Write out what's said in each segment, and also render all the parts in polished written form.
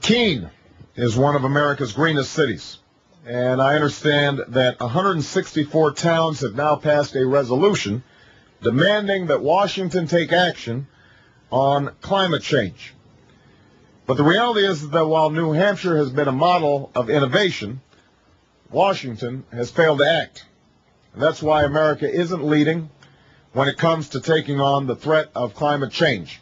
Keene is one of America's greenest cities, and I understand that 164 towns have now passed a resolution demanding that Washington take action on climate change. But the reality is that while New Hampshire has been a model of innovation, Washington has failed to act. And that's why America isn't leading when it comes to taking on the threat of climate change.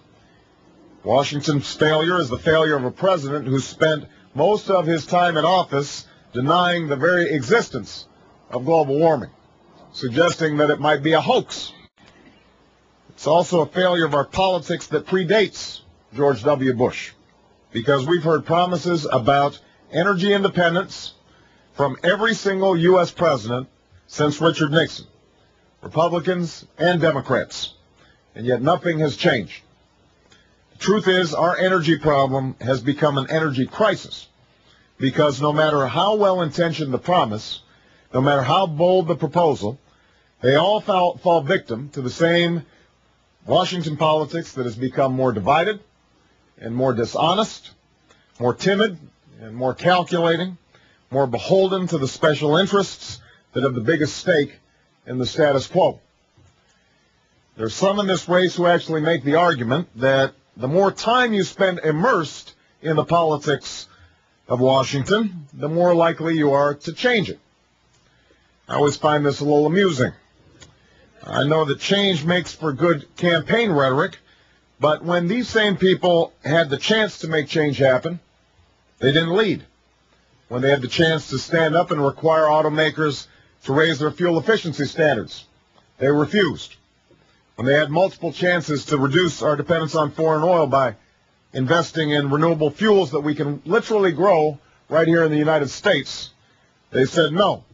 Washington's failure is the failure of a president who spent most of his time in office denying the very existence of global warming, suggesting that it might be a hoax. It's also a failure of our politics that predates George W. Bush, because we've heard promises about energy independence from every single U.S. president since Richard Nixon, Republicans and Democrats, and yet nothing has changed. The truth is, our energy problem has become an energy crisis, because no matter how well-intentioned the promise, no matter how bold the proposal, they all fall victim to the same Washington politics that has become more divided and more dishonest, more timid and more calculating, more beholden to the special interests that have the biggest stake in the status quo. There are some in this race who actually make the argument that the more time you spend immersed in the politics of Washington, the more likely you are to change it. I always find this a little amusing. I know that change makes for good campaign rhetoric, but when these same people had the chance to make change happen, they didn't lead. When they had the chance to stand up and require automakers to raise their fuel efficiency standards, they refused. When they had multiple chances to reduce our dependence on foreign oil by investing in renewable fuels that we can literally grow right here in the United States, they said no.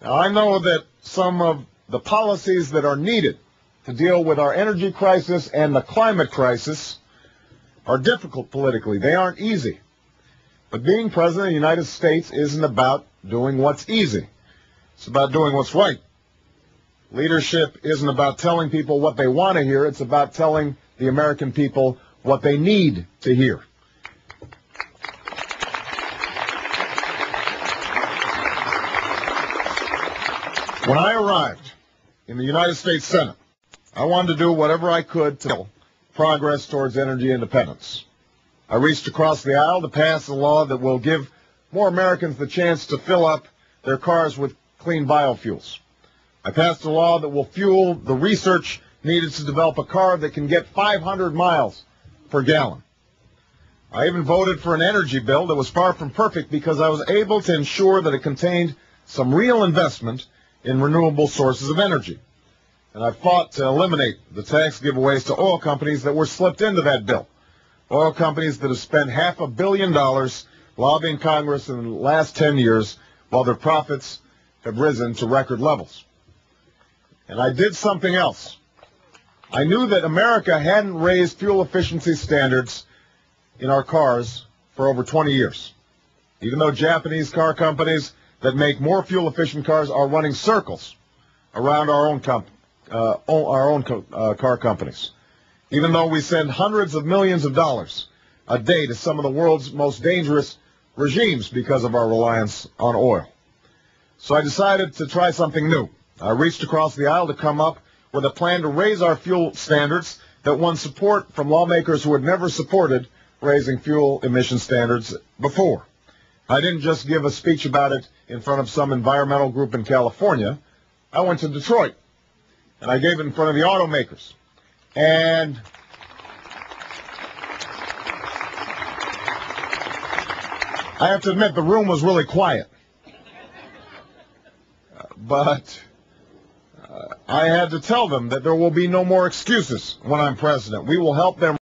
Now, I know that some of the policies that are needed to deal with our energy crisis and the climate crisis are difficult politically. They aren't easy. But being president of the United States isn't about doing what's easy. It's about doing what's right. Leadership isn't about telling people what they want to hear. It's about telling the American people what they need to hear. When I arrived in the United States Senate, I wanted to do whatever I could to build progress towards energy independence. I reached across the aisle to pass a law that will give more Americans the chance to fill up their cars with clean biofuels. I passed a law that will fuel the research needed to develop a car that can get 500 miles per gallon. I even voted for an energy bill that was far from perfect because I was able to ensure that it contained some real investment in renewable sources of energy. And I fought to eliminate the tax giveaways to oil companies that were slipped into that bill. Oil companies that have spent $500 million lobbying Congress in the last 10 years while their profits have risen to record levels. And I did something else. I knew that America hadn't raised fuel efficiency standards in our cars for over 20 years. Even though Japanese car companies that make more fuel-efficient cars are running circles around our own car companies. Even though we send hundreds of millions of dollars a day to some of the world's most dangerous regimes because of our reliance on oil. So I decided to try something new. I reached across the aisle to come up with a plan to raise our fuel standards that won support from lawmakers who had never supported raising fuel emission standards before. I didn't just give a speech about it in front of some environmental group in California. I went to Detroit, and I gave it in front of the automakers. And I have to admit, the room was really quiet. But I had to tell them that there will be no more excuses when I'm president. We will help them